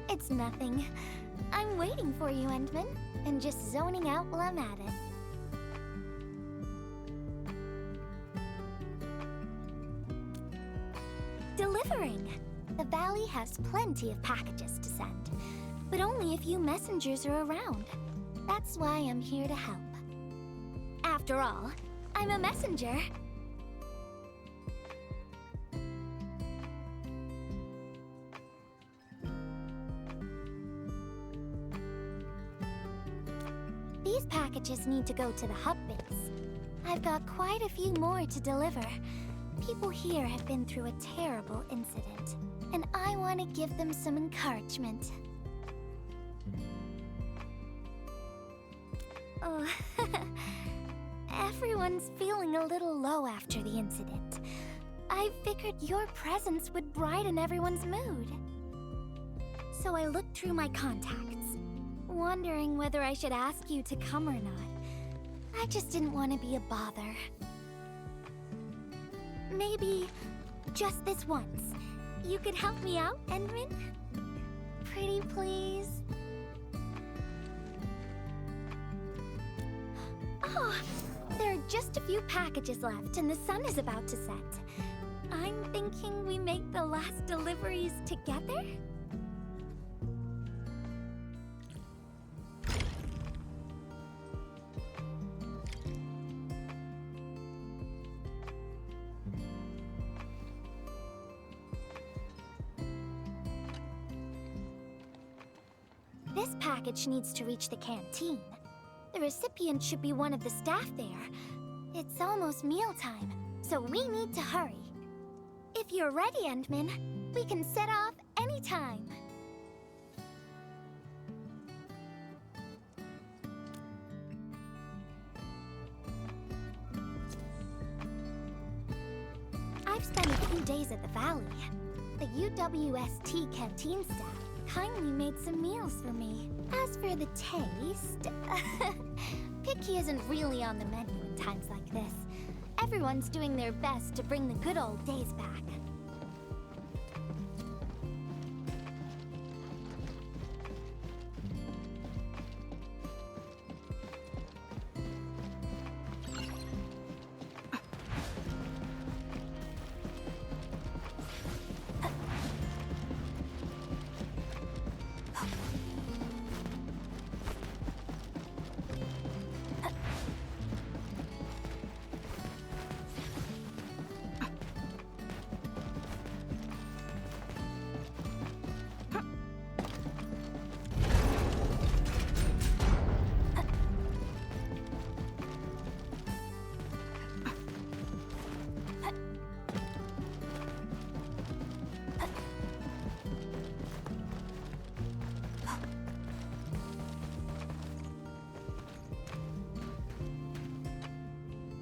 It's nothing. I'm waiting for you, Endman, and just zoning out while I'm at it. Delivering! The valley has plenty of packages to send, but only a few messengers are around. That's why I'm here to help. After all, I'm a messenger. These packages need to go to the hub base. I've got quite a few more to deliver. People here have been through a terrible incident, and I want to give them some encouragement. Oh, everyone's feeling a little low after the incident. I figured your presence would brighten everyone's mood. So I looked through my contacts, wondering whether I should ask you to come or not. I just didn't want to be a bother. Maybe just this once, you could help me out, Endman? Pretty please? Oh, there are just a few packages left and the sun is about to set. I'm thinking we make the last deliveries together? This package needs to reach the canteen. The recipient should be one of the staff there. It's almost mealtime, so we need to hurry. If you're ready, Endman, we can set off anytime. I've spent a few days at the valley. The UWST canteen staff kindly made some meals for me. As for the taste, picky isn't really on the menu in times like this. Everyone's doing their best to bring the good old days back.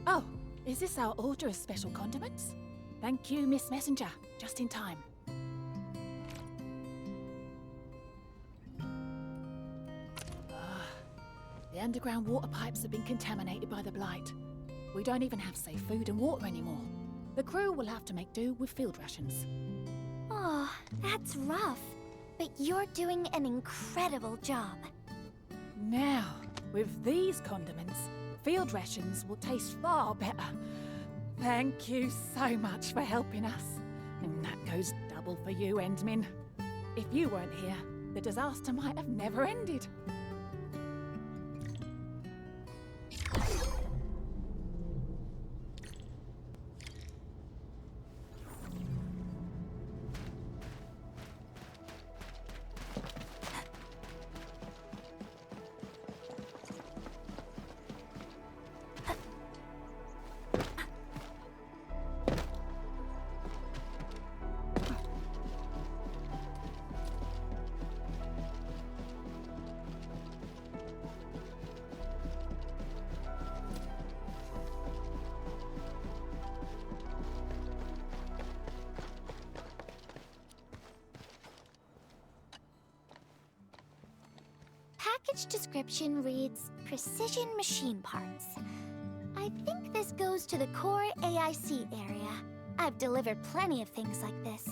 Oh, is this our order of special condiments? Thank you, Miss Messenger. Just in time. The underground water pipes have been contaminated by the blight. We don't even have safe food and water anymore. The crew will have to make do with field rations. Oh, that's rough. But you're doing an incredible job. Now, with these condiments, field rations will taste far better. Thank you so much for helping us. And that goes double for you, Endman. If you weren't here, the disaster might have never ended. Package description reads, Precision Machine Parts. I think this goes to the core AIC area. I've delivered plenty of things like this.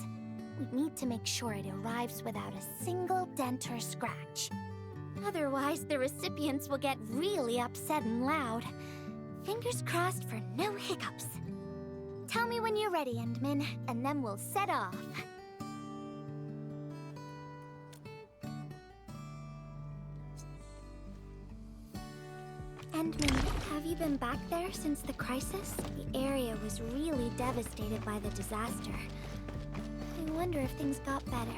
We need to make sure it arrives without a single dent or scratch. Otherwise, the recipients will get really upset and loud. Fingers crossed for no hiccups. Tell me when you're ready, Endman, and then we'll set off. Endman, have you been back there since the crisis? The area was really devastated by the disaster. I wonder if things got better.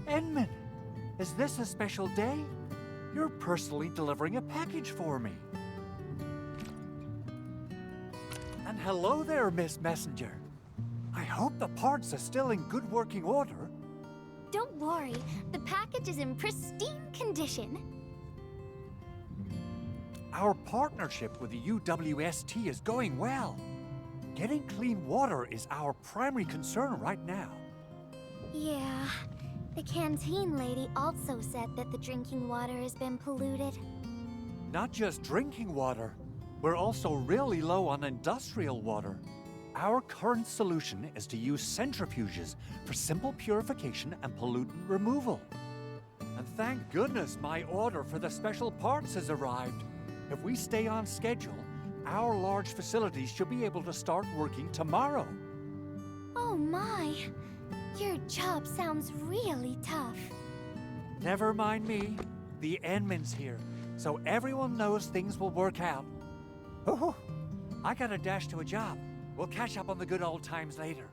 Endman, is this a special day? You're personally delivering a package for me. And hello there, Miss Messenger. I hope the parts are still in good working order. Don't worry, the package is in pristine condition. Our partnership with the UWST is going well. Getting clean water is our primary concern right now. Yeah, the canteen lady also said that the drinking water has been polluted. Not just drinking water, we're also really low on industrial water. Our current solution is to use centrifuges for simple purification and pollutant removal. And thank goodness my order for the special parts has arrived. If we stay on schedule, our large facilities should be able to start working tomorrow. Oh my, your job sounds really tough. Never mind me. The Endman's here, so everyone knows things will work out. Oh, I gotta dash to a job. We'll catch up on the good old times later.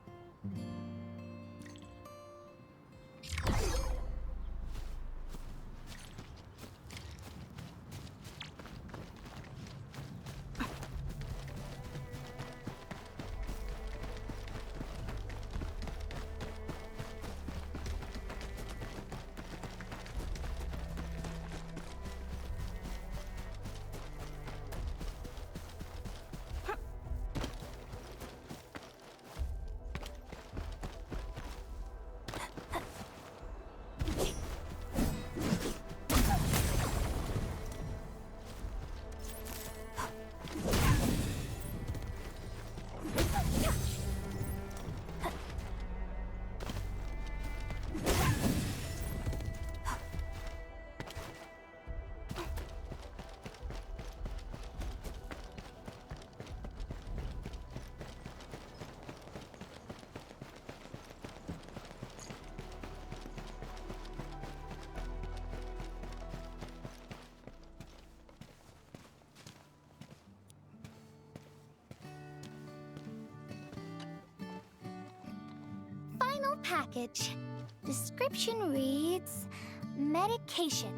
Final package. Description reads, medication.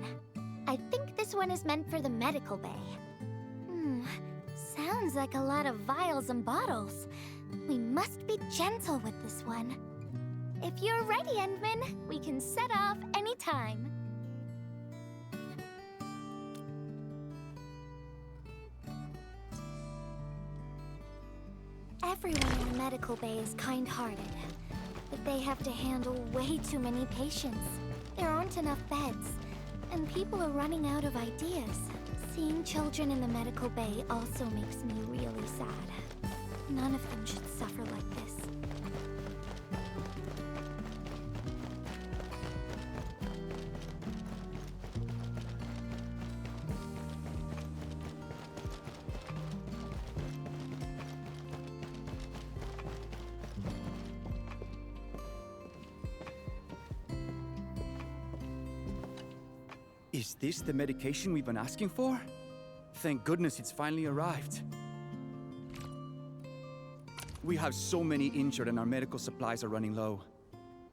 I think this one is meant for the medical bay. Sounds like a lot of vials and bottles. We must be gentle with this one. If you're ready, Endman, we can set off anytime. Everyone in the medical bay is kind-hearted, but they have to handle way too many patients. There aren't enough beds, and people are running out of ideas. Seeing children in the medical bay also makes me really sad. None of them should suffer like this. Is this the medication we've been asking for? Thank goodness it's finally arrived. We have so many injured and our medical supplies are running low.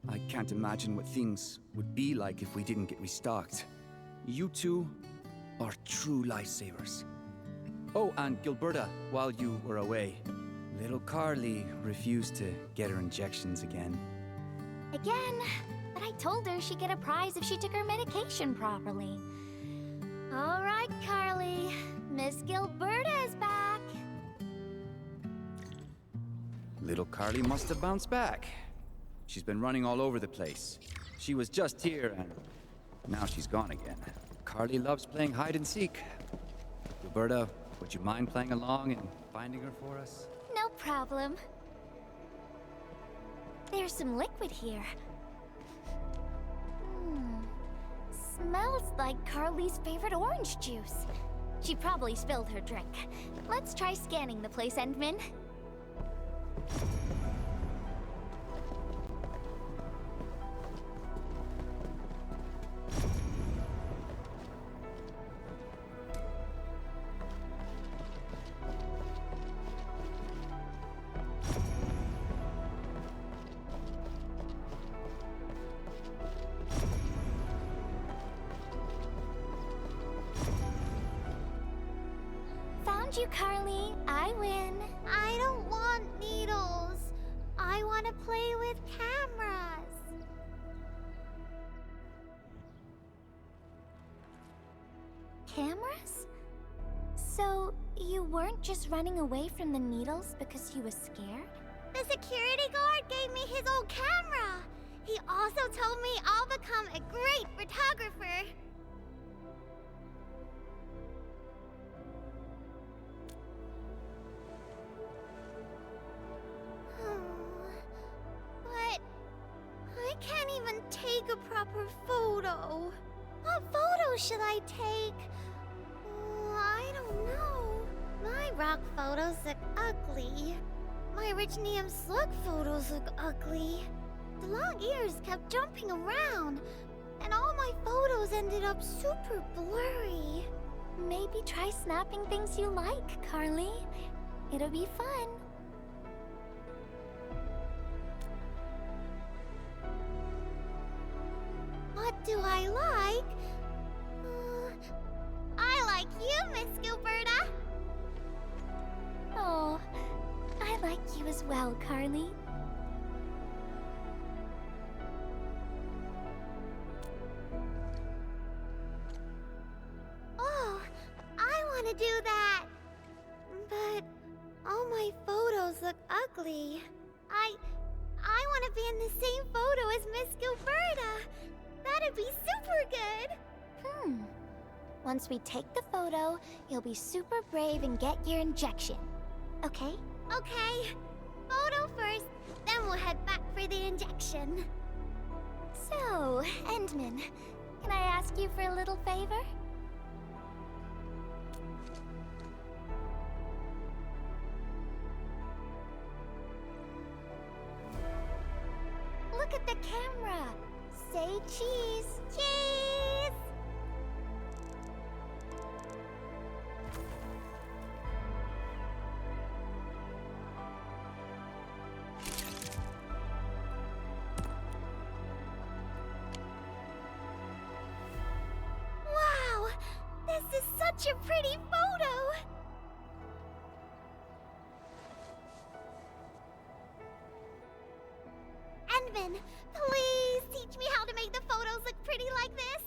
I can't imagine what things would be like if we didn't get restocked. You two are true lifesavers. Oh, and Gilberta, while you were away, little Carly refused to get her injections again. Again, but I told her she'd get a prize if she took her medication properly. All right, Carly. Miss Gilberta is back. Little Carly must have bounced back. She's been running all over the place. She was just here and now she's gone again. Carly loves playing hide and seek. Gilberta, would you mind playing along and finding her for us? No problem. There's some liquid here. Smells like Carly's favorite orange juice. She probably spilled her drink. Let's try scanning the place, Endman. You, Carly. I win. I don't want needles. I want to play with cameras. Cameras? So, you weren't just running away from the needles because you were scared? The security guard gave me his old camera. He also told me I'll become a great photographer. But I can't even take a proper photo. What photo should I take? I don't know. My rock photos look ugly. My Richnium slug photos look ugly. The long ears kept jumping around, and all my photos ended up super blurry. Maybe try snapping things you like, Carly. It'll be fun. What do I like? I like you, Miss Gilberta. Oh, I like you as well, Carly. Oh, I want to do that. But all my photos look ugly. I want to be in the same photo as Miss Gilberta. That'd be super good. Once we take the photo, you'll be super brave and get your injection. Okay? Okay. Photo first, then we'll head back for the injection. So, Endman, can I ask you for a little favor? Look at the camera. Say cheese. Cheese! Wow! This is such a pretty photo! Endman, please teach me how to make the photos look pretty like this.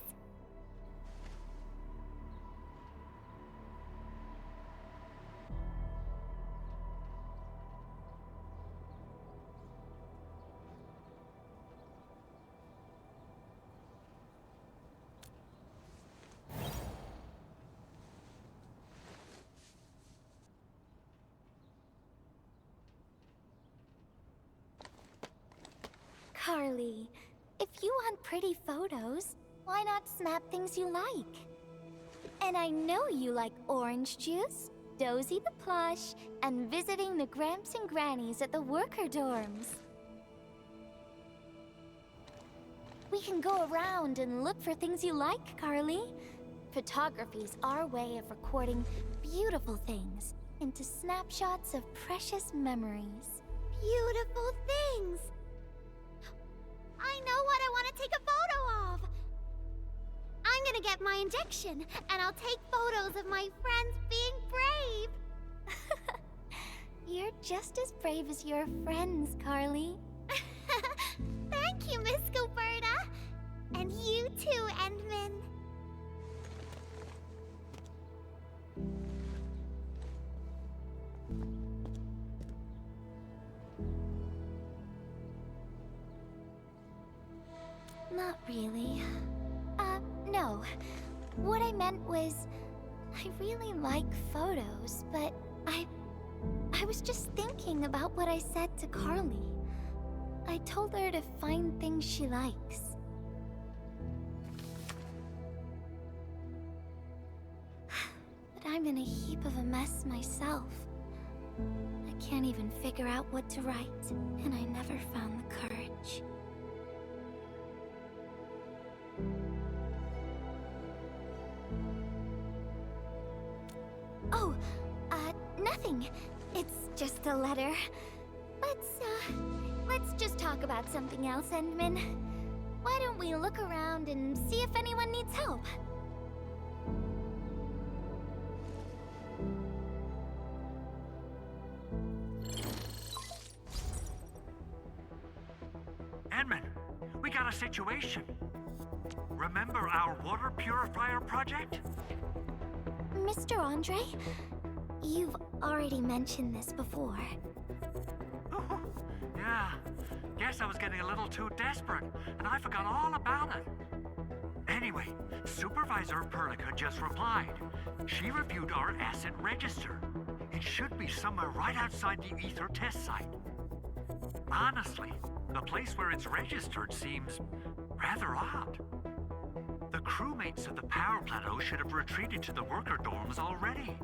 Carly, if you want pretty photos, why not snap things you like? And I know you like orange juice, Dozy the plush, and visiting the Gramps and Grannies at the worker dorms. We can go around and look for things you like, Carly. Photography's our way of recording beautiful things into snapshots of precious memories. Beautiful things! I know what I want to take a photo of! I'm gonna get my injection, and I'll take photos of my friends being brave! You're just as brave as your friends, Carly. Thank you, Miss Gilberta! And you too, Endman. Not really. No. What I meant was, I really like photos, but I was just thinking about what I said to Carly. I told her to find things she likes. But I'm in a heap of a mess myself. I can't even figure out what to write, and I never found the courage. Oh, nothing. It's just a letter. Let's just talk about something else, Endman. Why don't we look around and see if anyone needs help? Endman, we got a situation. Remember our water purifier project? Mr. Andre, you've already mentioned this before. Yeah, guess I was getting a little too desperate, and I forgot all about it. Anyway, Supervisor Perlica just replied. She reviewed our asset register. It should be somewhere right outside the Ether test site. Honestly, the place where it's registered seems rather odd. The crewmates of the power plateau should have retreated to the worker dorms already.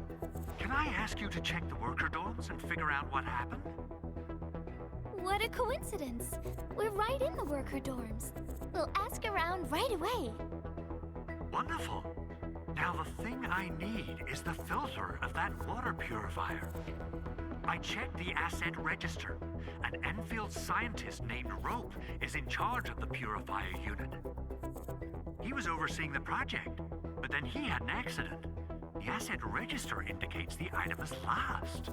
Can I ask you to check the worker dorms and figure out what happened? What a coincidence. We're right in the worker dorms. We'll ask around right away. Wonderful. Now the thing I need is the filter of that water purifier. I checked the asset register. An Enfield scientist named Rope is in charge of the purifier unit. He was overseeing the project, but then he had an accident. The asset register indicates the item is lost.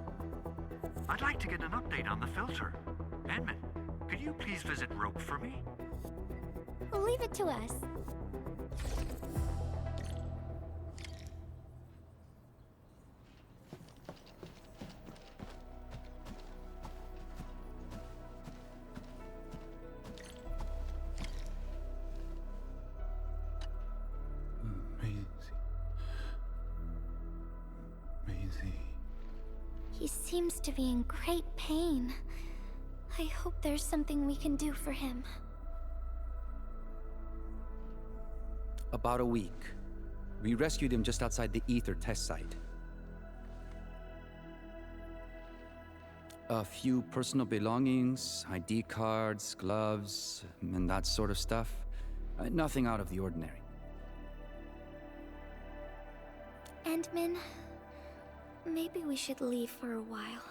I'd like to get an update on the filter. Endman, could you please visit Rope for me? Leave it to us. He seems to be in great pain. I hope there's something we can do for him. About a week. We rescued him just outside the Ether test site. A few personal belongings, ID cards, gloves, and that sort of stuff. Nothing out of the ordinary. Endman, maybe we should leave for a while.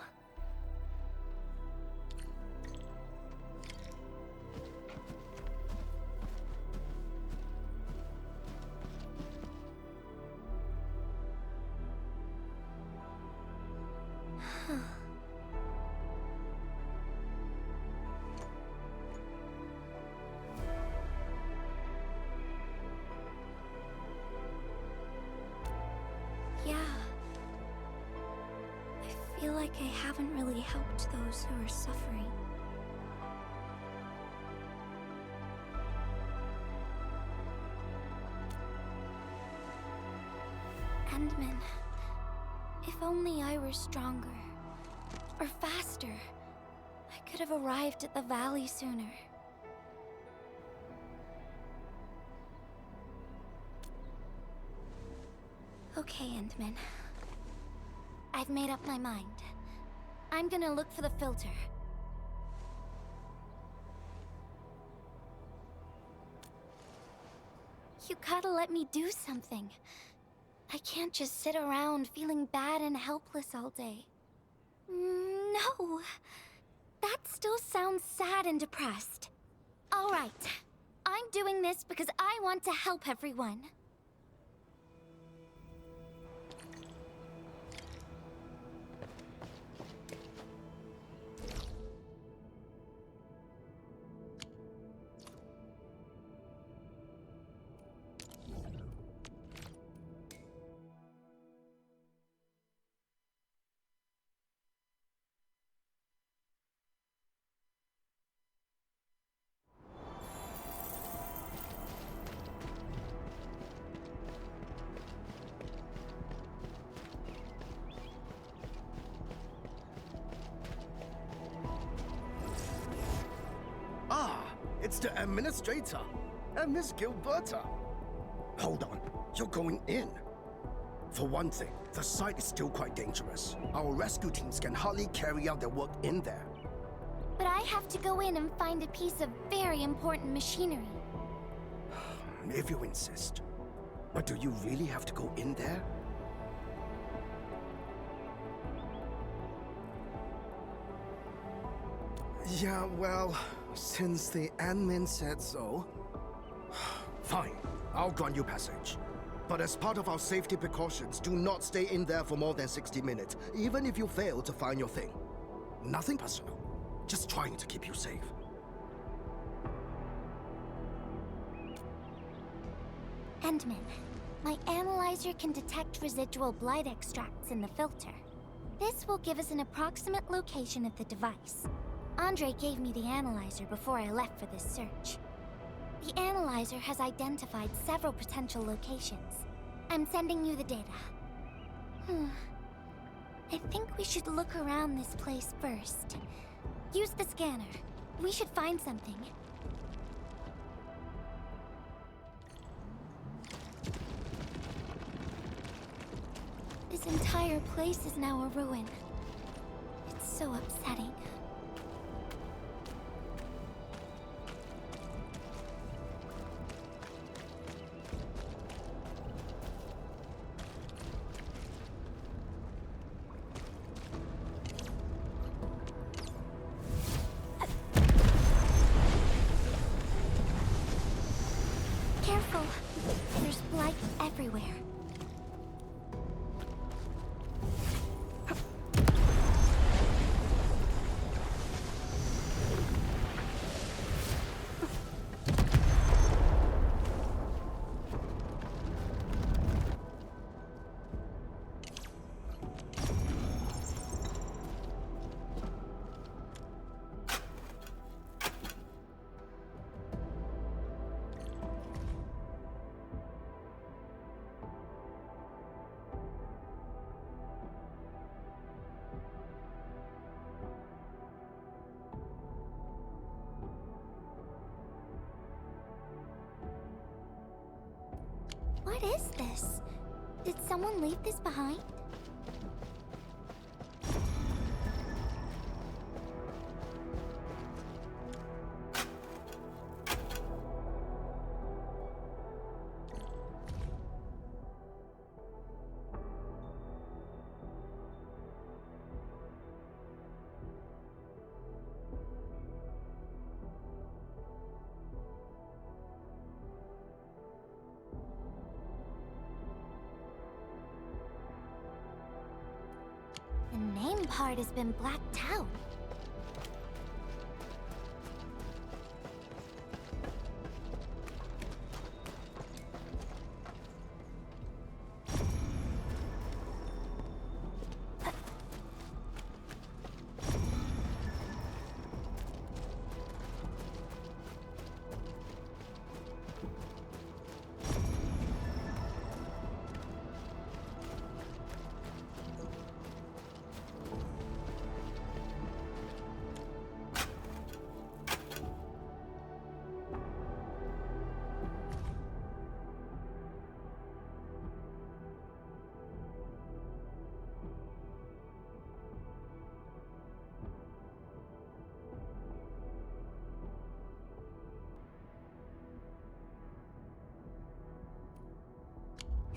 Yeah. I feel like I haven't really helped those who are suffering. Endman, if only I were stronger, or faster, I could have arrived at the valley sooner. Okay, Endman. I've made up my mind. I'm gonna look for the filter. You gotta let me do something. I can't just sit around feeling bad and helpless all day. No. That still sounds sad and depressed. All right. I'm doing this because I want to help everyone. It's the administrator and Miss Gilberta. Hold on, you're going in. For one thing, the site is still quite dangerous. Our rescue teams can hardly carry out their work in there. But I have to go in and find a piece of very important machinery. If you insist. But do you really have to go in there? Yeah, well, since the admin said so. Fine, I'll grant you passage. But as part of our safety precautions, do not stay in there for more than 60 minutes, even if you fail to find your thing. Nothing personal, just trying to keep you safe. Endman, my analyzer can detect residual blight extracts in the filter. This will give us an approximate location of the device. Andre gave me the analyzer before I left for this search. The analyzer has identified several potential locations. I'm sending you the data. I think we should look around this place first. Use the scanner. We should find something. This entire place is now a ruin. It's so upsetting. Careful! There's blight everywhere. What is this? Did someone leave this behind? The name part has been blacked out.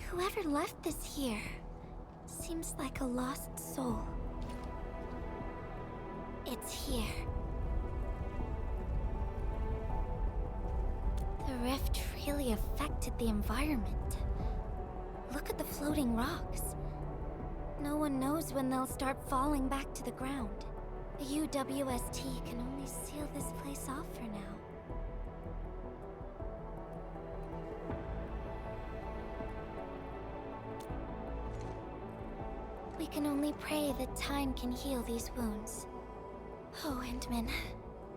Whoever left this here seems like a lost soul. It's here. The rift really affected the environment. Look at the floating rocks. No one knows when they'll start falling back to the ground. The UWST can only seal this place off for now. We can only pray that time can heal these wounds. Oh, Endman.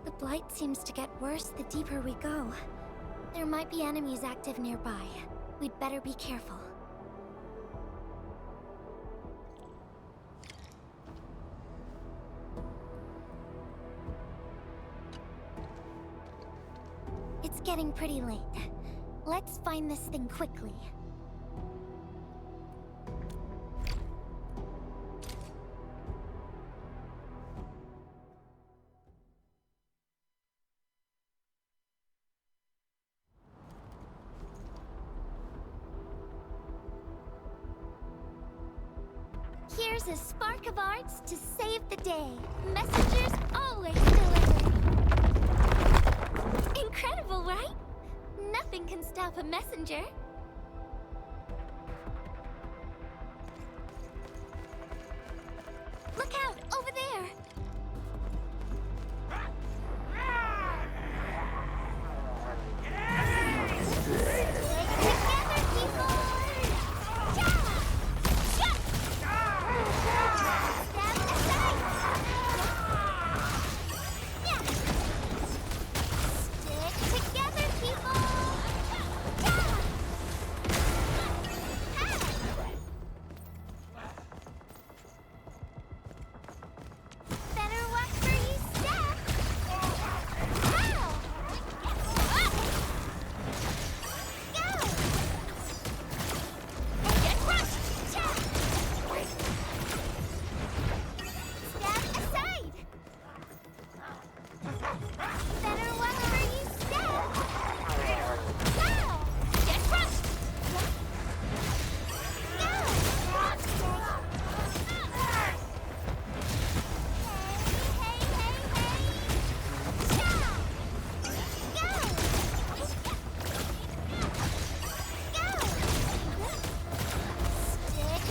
The blight seems to get worse the deeper we go. There might be enemies active nearby. We'd better be careful. It's getting pretty late. Let's find this thing quickly. Here's a spark of arts to save the day. Messengers always deliver. Incredible, right? Nothing can stop a messenger. Look out, over there!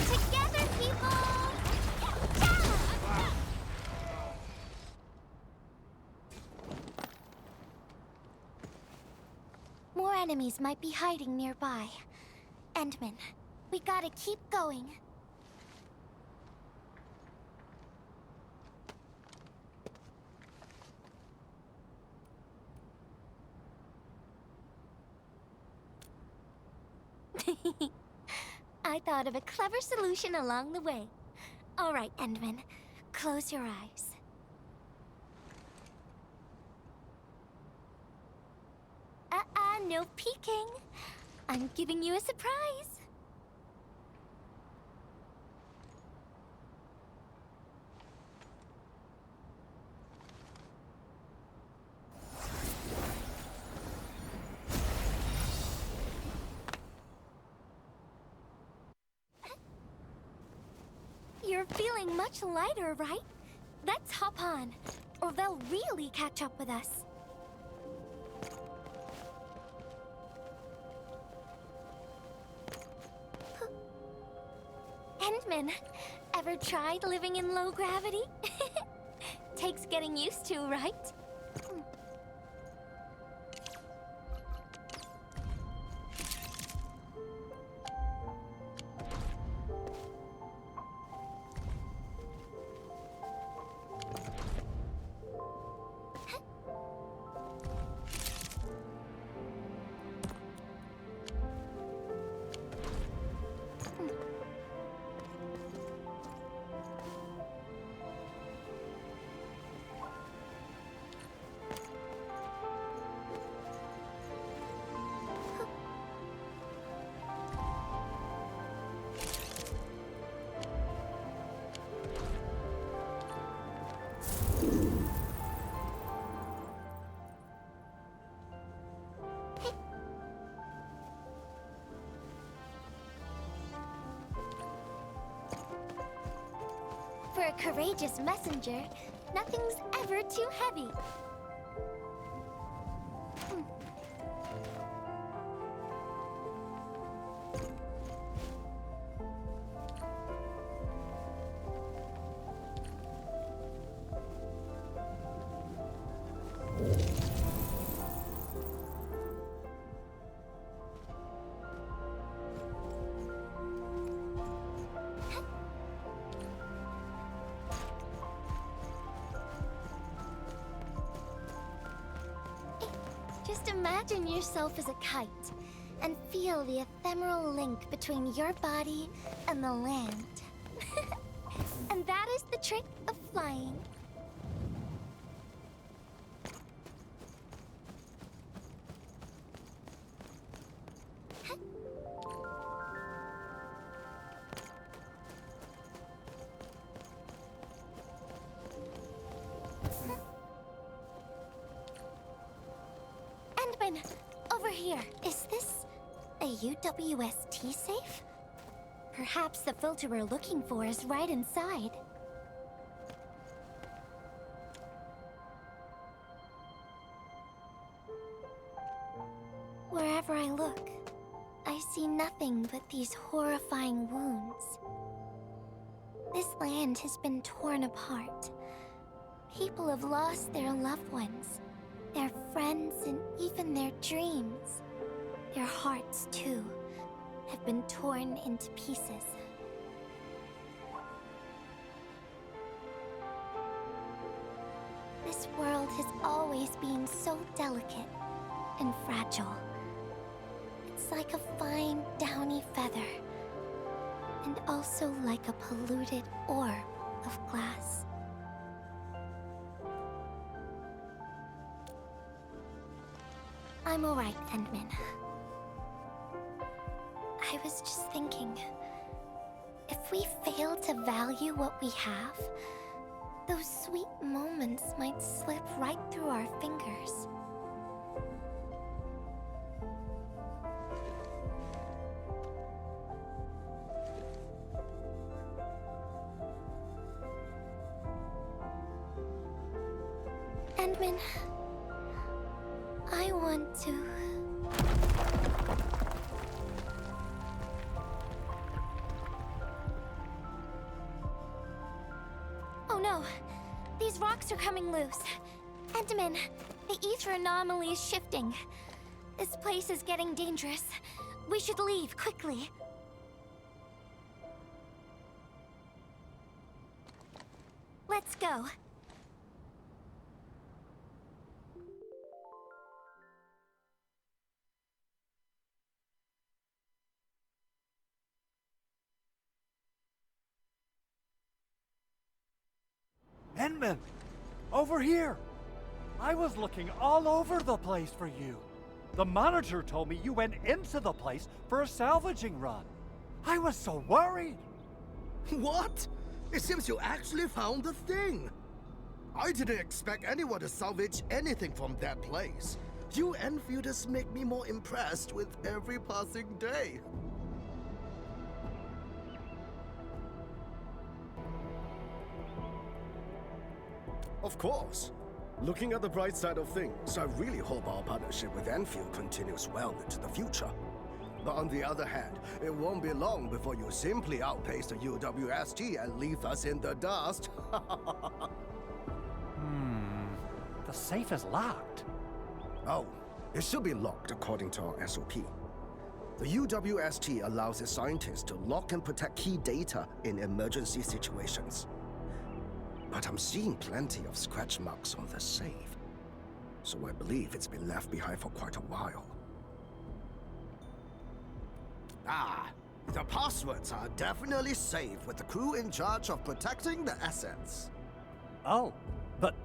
Together, people! More enemies might be hiding nearby. Endman, we gotta keep going. I thought of a clever solution along the way. All right, Endman, close your eyes. No peeking. I'm giving you a surprise. You're feeling much lighter, right? Let's hop on, or they'll really catch up with us. Endman, ever tried living in low gravity? Takes getting used to, right? a courageous messenger, nothing's ever too heavy. Just imagine yourself as a kite and feel the ephemeral link between your body and the land. And that is the trick of flying. Endman, over here. Is this a UWST safe? Perhaps the filter we're looking for is right inside. Wherever I look, I see nothing but these horrifying wounds. This land has been torn apart. People have lost their loved ones, their friends, and even their dreams. Their hearts, too, have been torn into pieces. This world has always been so delicate and fragile. It's like a fine, downy feather, and also like a polluted orb of glass. I'm all right, Endman. I was just thinking, if we fail to value what we have, those sweet moments might slip right through our fingers. Endman, I want to... Oh no! These rocks are coming loose. Endman, the ether anomaly is shifting. This place is getting dangerous. We should leave, quickly. Let's go. Endman! Over here! I was looking all over the place for you. The manager told me you went into the place for a salvaging run. I was so worried. What? It seems you actually found the thing. I didn't expect anyone to salvage anything from that place. You Enfielders make me more impressed with every passing day. Of course. Looking at the bright side of things, I really hope our partnership with Enfield continues well into the future. But on the other hand, it won't be long before you simply outpace the UWST and leave us in the dust. The safe is locked. Oh, it should be locked according to our SOP. The UWST allows its scientists to lock and protect key data in emergency situations. But I'm seeing plenty of scratch marks on the safe, so I believe it's been left behind for quite a while. Ah, the passwords are definitely safe with the crew in charge of protecting the assets. Oh, but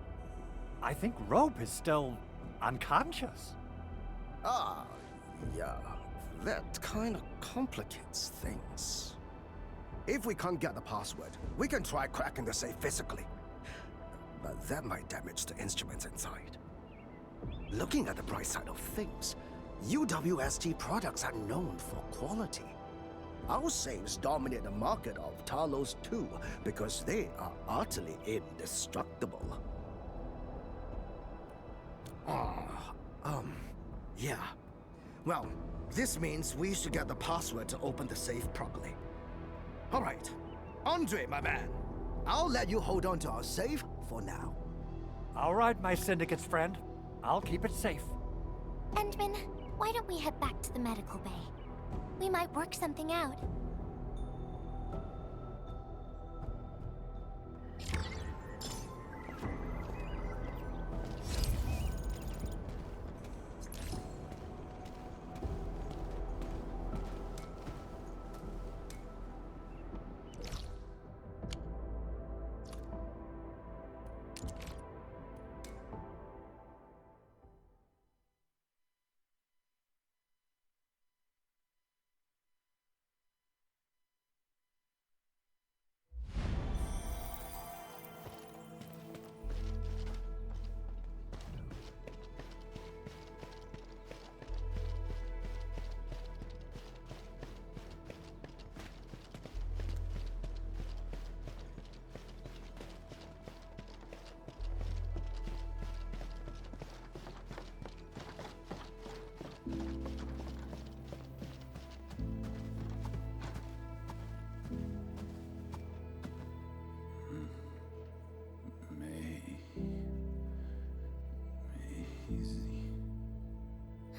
I think Rope is still unconscious. Ah, yeah, that kind of complicates things. If we can't get the password, we can try cracking the safe physically. But that might damage the instruments inside. Looking at the bright side of things, UWST products are known for quality. Our safes dominate the market of Talos too, because they are utterly indestructible. Yeah. Well, this means we should get the password to open the safe properly. All right. Andre, my man. I'll let you hold on to our safe for now. All right, my syndicate's friend. I'll keep it safe. Endman, why don't we head back to the medical bay? We might work something out.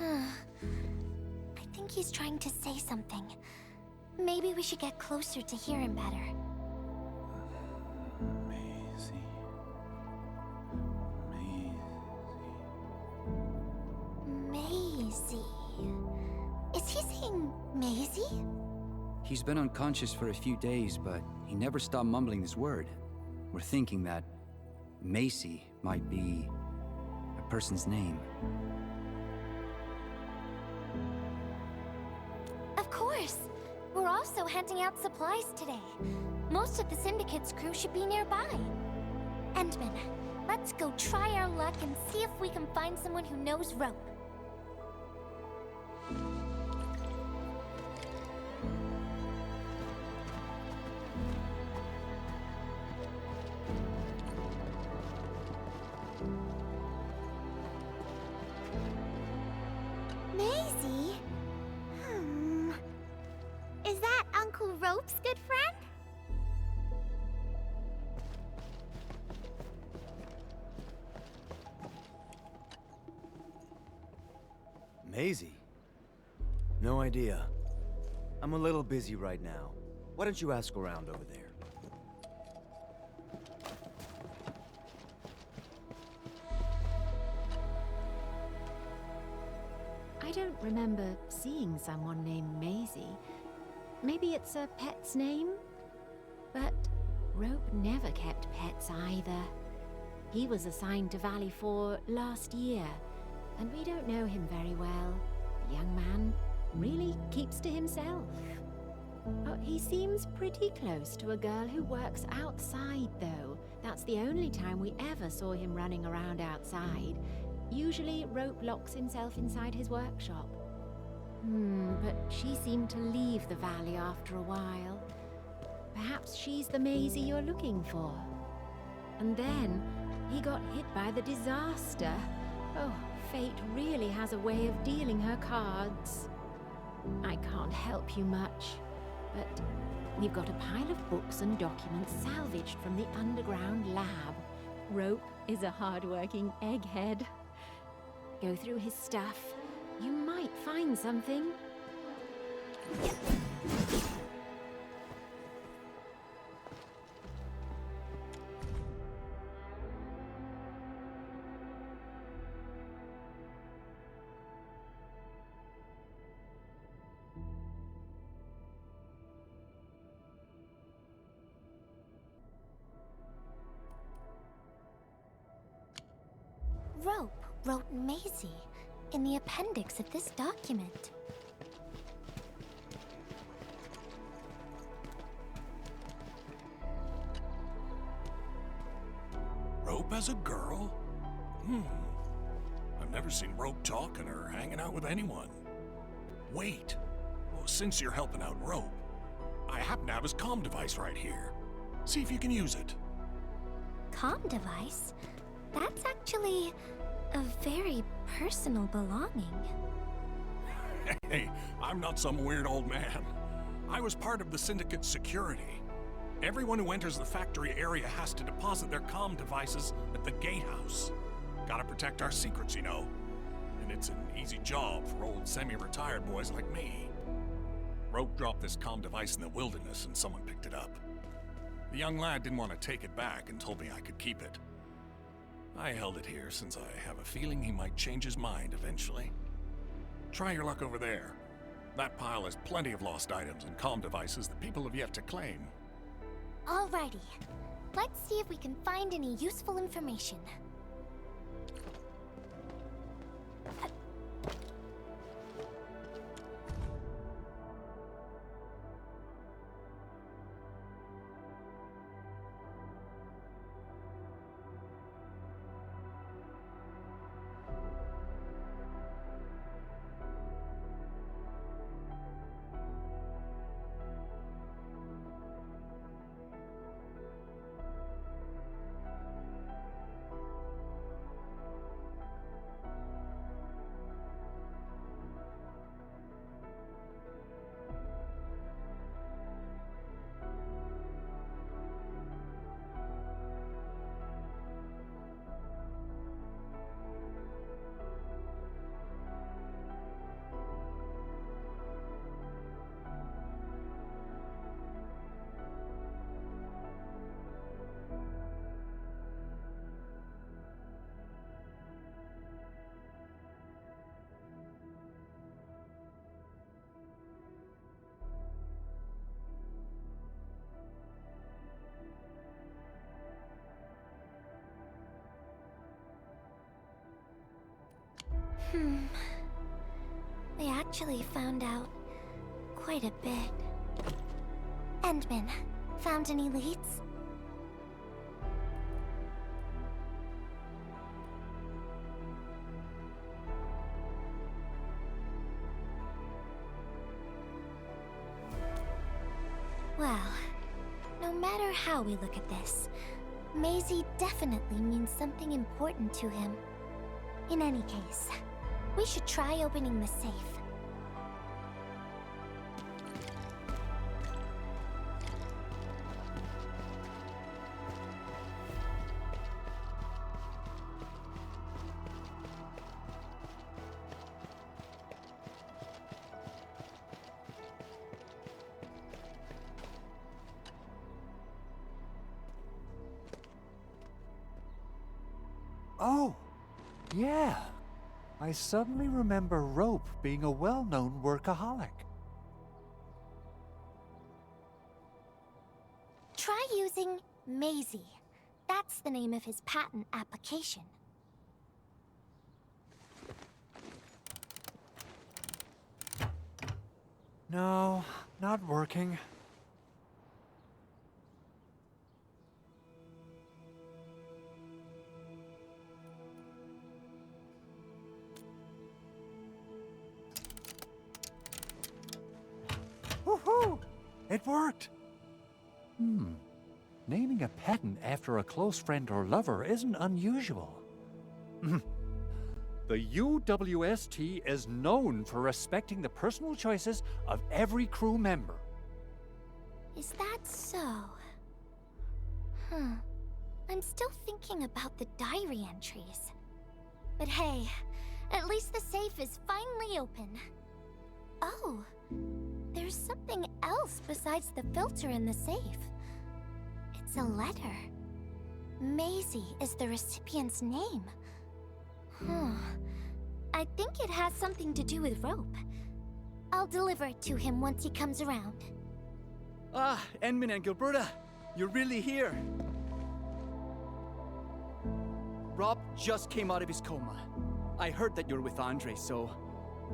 I think he's trying to say something. Maybe we should get closer to hear him better. Maisie. Is he saying Maisie? He's been unconscious for a few days, but he never stopped mumbling this word. We're thinking that Macy might be a person's name. Of course. We're also handing out supplies today. Most of the Syndicate's crew should be nearby. Endman, let's go try our luck and see if we can find someone who knows rope. Maisie? Is that Uncle Rope's good friend? Maisie? No idea. I'm a little busy right now. Why don't you ask around over there? I don't remember seeing someone named Maisie. Maybe it's a pet's name? But Rope never kept pets either. He was assigned to Valley 4 last year, and we don't know him very well. The young man really keeps to himself. Oh, he seems pretty close to a girl who works outside, though. That's the only time we ever saw him running around outside. Usually, Rope locks himself inside his workshop. But she seemed to leave the valley after a while. Perhaps she's the Maisie you're looking for. And then, he got hit by the disaster. Oh, fate really has a way of dealing her cards. I can't help you much, but we've got a pile of books and documents salvaged from the underground lab. Rope is a hard-working egghead. Go through his stuff. You might find something. Rope wrote Maisie in the appendix of this document. Rope as a girl? I've never seen Rope talking or hanging out with anyone. Wait. Well, since you're helping out Rope, I happen to have his comm device right here. See if you can use it. Comm device? That's actually a very personal belonging. Hey, I'm not some weird old man. I was part of the Syndicate's security. Everyone who enters the factory area has to deposit their comm devices at the gatehouse. Gotta protect our secrets, you know. And it's an easy job for old semi-retired boys like me. Rope dropped this comm device in the wilderness and someone picked it up. The young lad didn't want to take it back and told me I could keep it. I held it here since I have a feeling he might change his mind eventually. Try your luck over there. That pile has plenty of lost items and comm devices that people have yet to claim. Alrighty. Let's see if we can find any useful information. We actually found out quite a bit. Endman, found any leads? Well, no matter how we look at this, Maisie definitely means something important to him. In any case, we should try opening the safe. Oh, yeah. I suddenly remember Rope being a well-known workaholic. Try using Maisie. That's the name of his patent application. No, not working. Woohoo! It worked! Naming a patent after a close friend or lover isn't unusual. The UWST is known for respecting the personal choices of every crew member. Is that so? I'm still thinking about the diary entries. But hey, at least the safe is finally open. Oh, there's something else besides the filter in the safe. It's a letter. Maisie is the recipient's name. I think it has something to do with Rope. I'll deliver it to him once he comes around. Ah, Endman and Gilberta, you're really here. Rob just came out of his coma. I heard that you're with Andre, so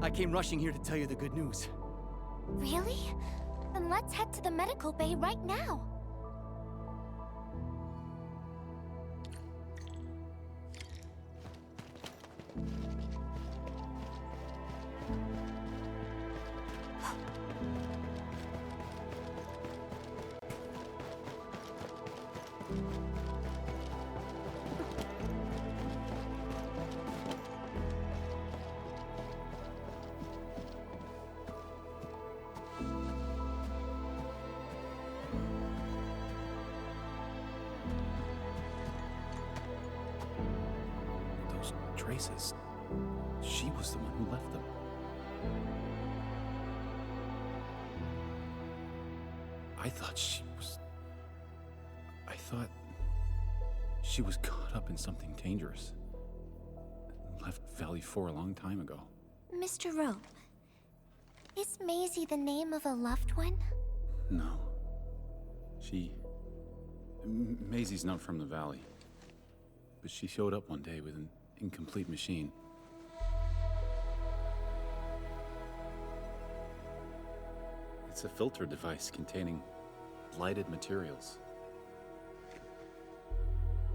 I came rushing here to tell you the good news. Really? Then let's head to the medical bay right now. Those traces. She was the one who left them. I thought she was caught up in something dangerous. Left Valley 4 a long time ago. Mr. Rope, is Maisie the name of a loved one? No. Maisie's not from the Valley. But she showed up one day with an incomplete machine. It's a filter device containing blighted materials.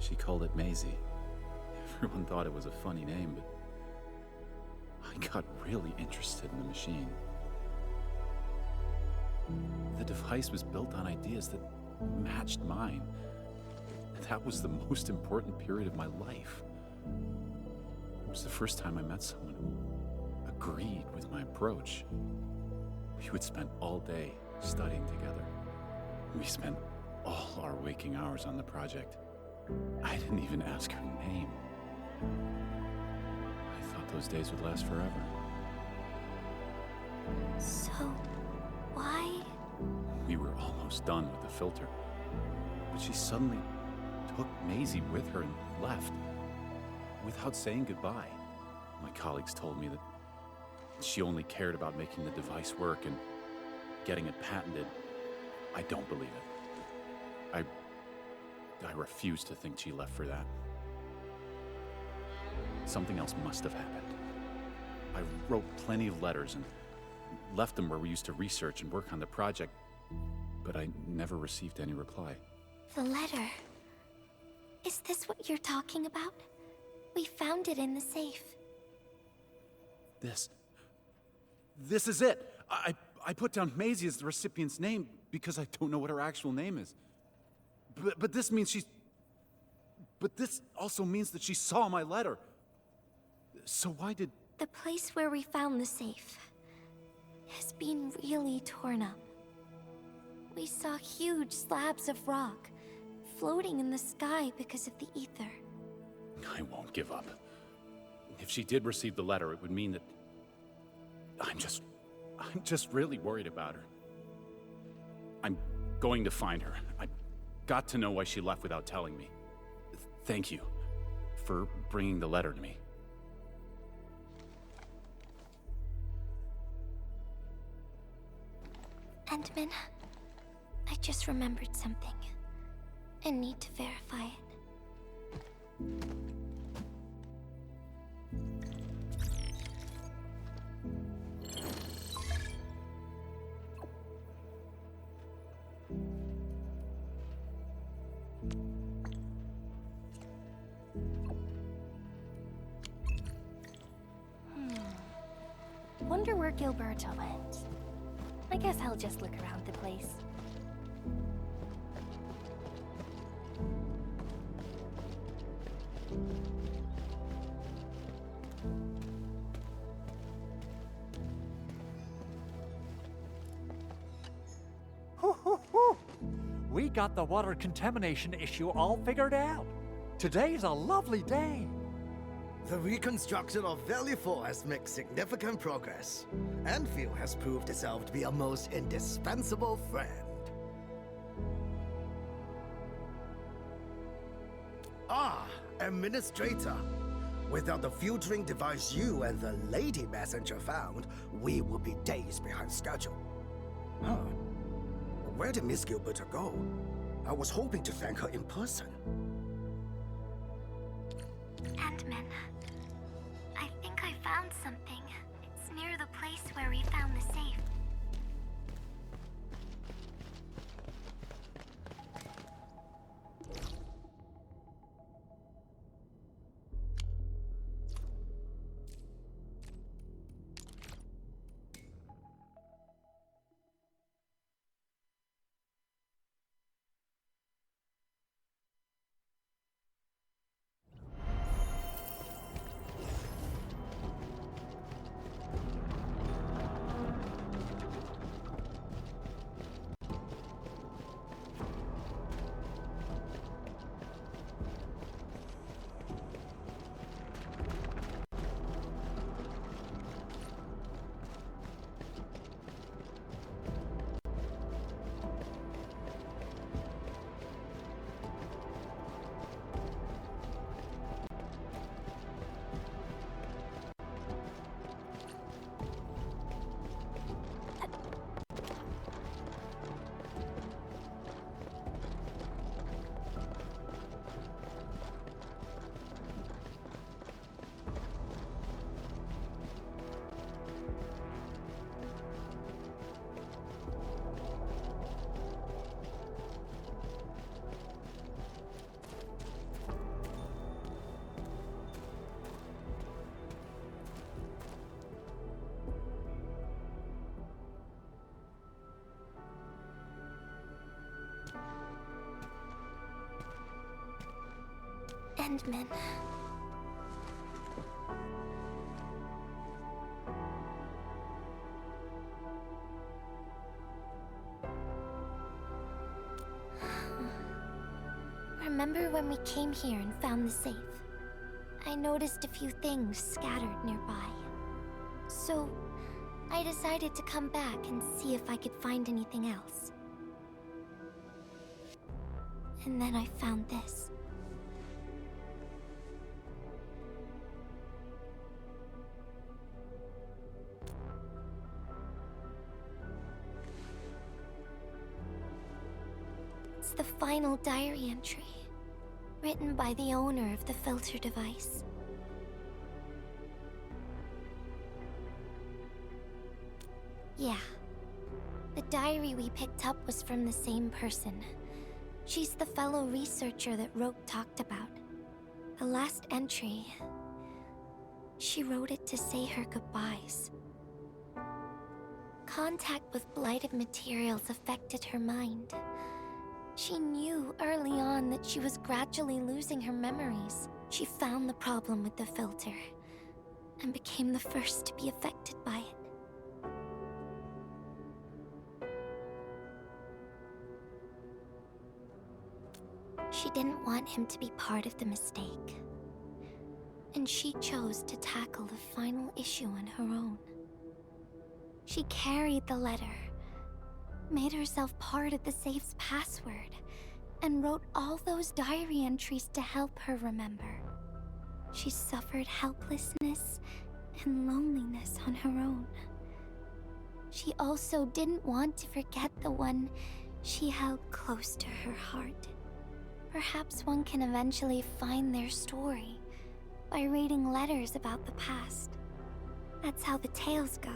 She called it Maisie. Everyone thought it was a funny name, but I got really interested in the machine. The device was built on ideas that matched mine. That was the most important period of my life. It was the first time I met someone who agreed with my approach. We would spend all day studying together. We spent all our waking hours on the project. I didn't even ask her name. I thought those days would last forever. So, why? We were almost done with the filter, but she suddenly took Maisie with her and left, without saying goodbye. My colleagues told me that she only cared about making the device work and getting it patented. I don't believe it. I refuse to think she left for that. Something else must have happened. I wrote plenty of letters and left them where we used to research and work on the project, but I never received any reply. The letter. Is this what you're talking about? We found it in the safe. This is it! I put down Maisie as the recipient's name because I don't know what her actual name is. But this means she's... But this also means that she saw my letter. So why did... The place where we found the safe has been really torn up. We saw huge slabs of rock floating in the sky because of the ether. I won't give up. If she did receive the letter, it would mean that... I'm just really worried about her. I'm going to find her. I've got to know why she left without telling me. Thank you for bringing the letter to me. Endman, I just remembered something. I need to verify it. Wonder where Gilberta went. I guess I'll just look around the place. We got the water contamination issue all figured out. Today's a lovely day. The reconstruction of Valley 4 has made significant progress. Endfield has proved itself to be a most indispensable friend. Ah, Administrator. Without the filtering device you and the lady messenger found, we would be days behind schedule. Huh. Where did Miss Gilberta go? I was hoping to thank her in person. Endman, I think I found something. It's near the place where we found the safe. Endman. Remember when we came here and found the safe? I noticed a few things scattered nearby. So, I decided to come back and see if I could find anything else. And then I found this. It's the final diary entry, written by the owner of the filter device. Yeah. The diary we picked up was from the same person. She's the fellow researcher that Rope talked about. The last entry... she wrote it to say her goodbyes. Contact with blighted materials affected her mind. She knew early on that she was gradually losing her memories. She found the problem with the filter, and became the first to be affected by it. She didn't want him to be part of the mistake, and she chose to tackle the final issue on her own. She carried the letter, made herself part of the safe's password, and wrote all those diary entries to help her remember. She suffered helplessness and loneliness on her own. She also didn't want to forget the one she held close to her heart. Perhaps one can eventually find their story by reading letters about the past. That's how the tales go.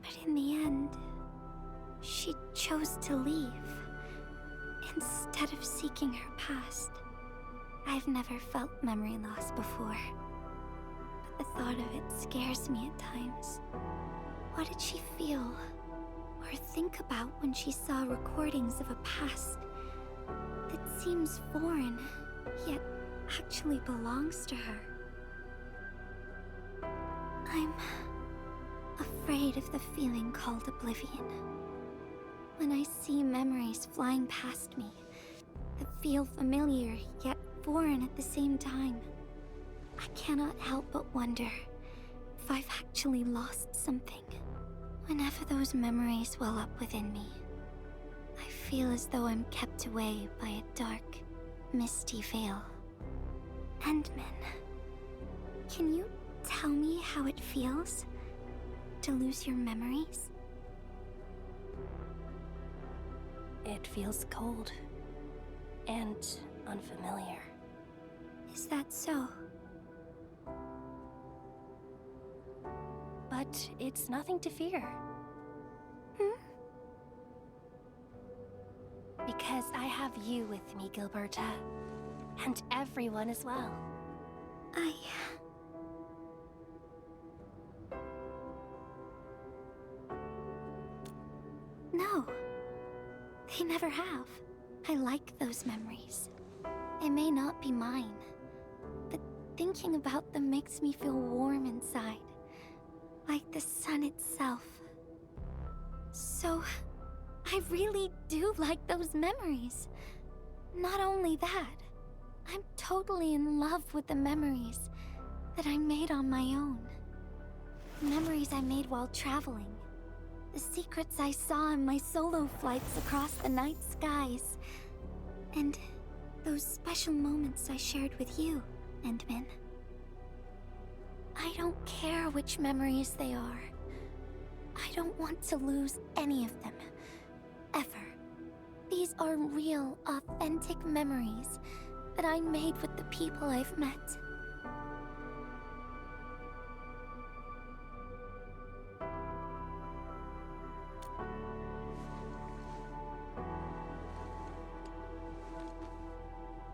But in the end, she chose to leave instead of seeking her past. I've never felt memory loss before, but the thought of it scares me at times. What did she feel or think about when she saw recordings of a past that seems foreign, yet actually belongs to her? I'm afraid of the feeling called oblivion. When I see memories flying past me that feel familiar yet foreign at the same time, I cannot help but wonder if I've actually lost something. Whenever those memories well up within me, I feel as though I'm kept away by a dark, misty veil. Endman, can you tell me how it feels to lose your memories? It feels cold and unfamiliar. Is that so? But it's nothing to fear. Because I have you with me, Gilberta. And everyone as well. No. They never have. I like those memories. They may not be mine, but thinking about them makes me feel warm inside. Like the sun itself. So, I really do like those memories. Not only that, I'm totally in love with the memories that I made on my own. Memories I made while traveling. The secrets I saw in my solo flights across the night skies. And those special moments I shared with you, Endman. I don't care which memories they are. I don't want to lose any of them. Ever. These are real, authentic memories that I made with the people I've met.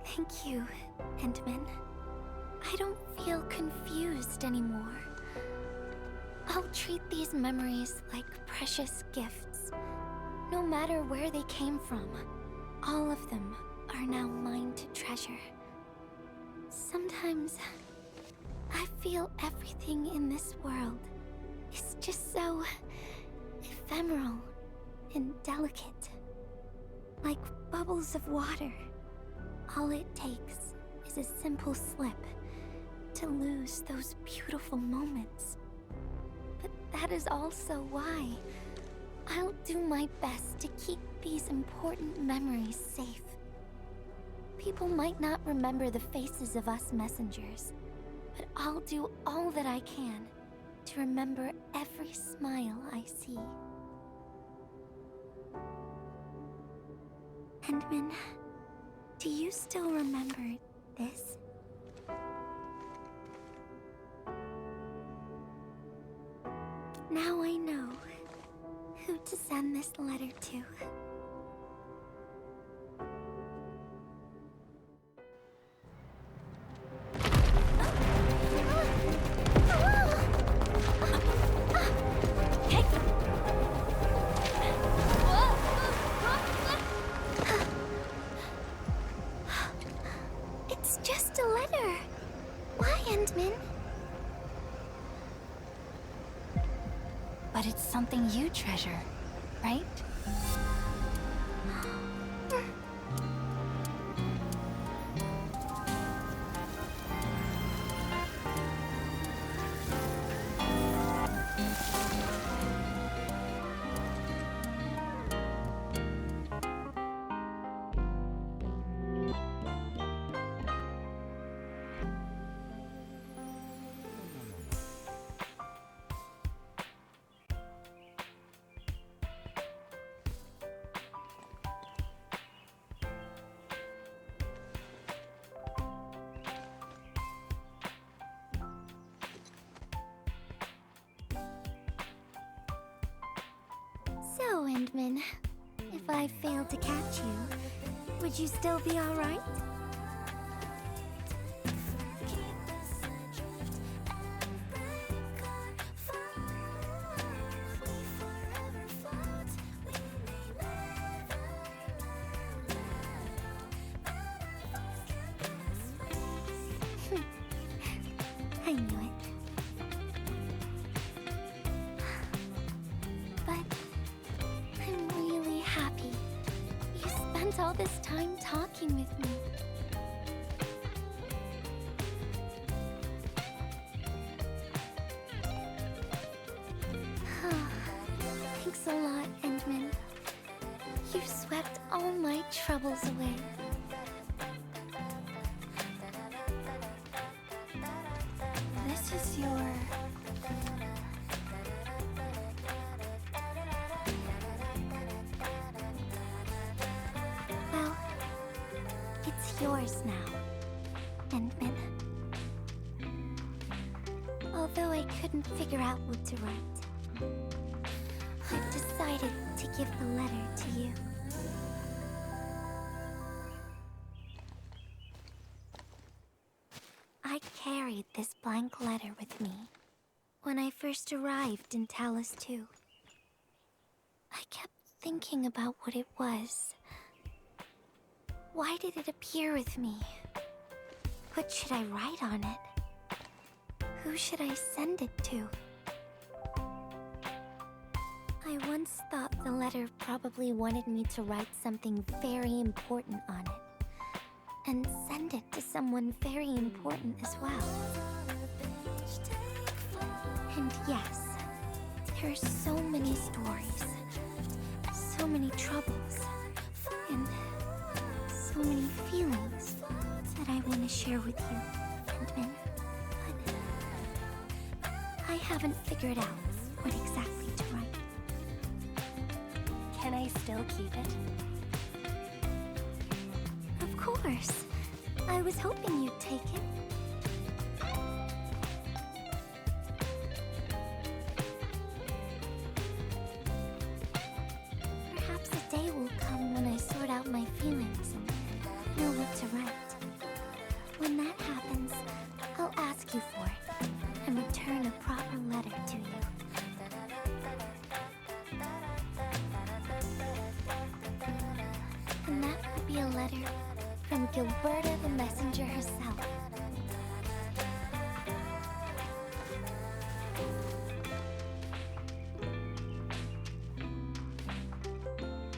Thank you, Endman. I don't feel confused anymore. I'll treat these memories like precious gifts, no matter where they came from. All of them are now mine to treasure. Sometimes I feel everything in this world is just so ephemeral and delicate. Like bubbles of water. All it takes is a simple slip to lose those beautiful moments. But that is also why I'll do my best to keep these important memories safe. People might not remember the faces of us messengers, but I'll do all that I can to remember every smile I see. Endman, do you still remember this? Now I know who to send this letter to. It's just a letter. Why, Endman? But it's something you treasure, right? So, Endman, if I failed to catch you, would you still be all right? I knew it. But I'm really happy you spent all this time talking with me. Thanks a lot, Endman. You swept all my troubles away. This is your... Well, it's yours now, Endman. Although I couldn't figure out what to write, I've decided to give the letter to you. I carried this blank letter with me when I first arrived in Talus 2. I kept thinking about what it was. Why did it appear with me? What should I write on it? Who should I send it to? I once thought the letter probably wanted me to write something very important on it, and send it to someone very important as well. And yes, there are so many stories, so many troubles, and so many feelings that I want to share with you, Endman. But I haven't figured out what exactly to write. Can I still keep it? Of course. I was hoping you'd take it. Perhaps a day will come when I sort out my feelings and know what to write. When that happens, I'll ask you for it and return a proper letter to you. And that Gilberta the messenger herself.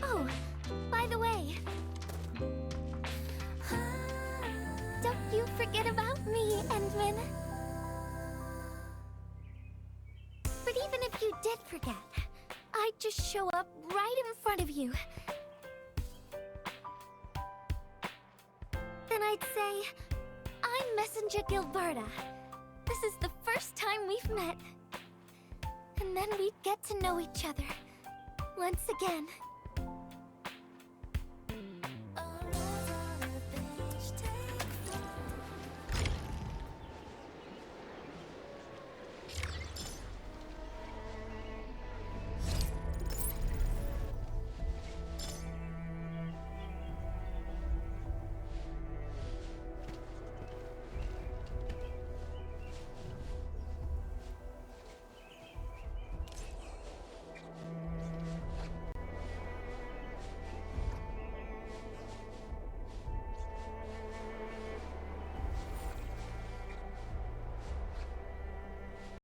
Oh, by the way, don't you forget about me, Endman. But even if you did forget, I'd just show up right in front of you. Then I'd say, I'm Messenger Gilberta. This is the first time we've met. And then we'd get to know each other. Once again.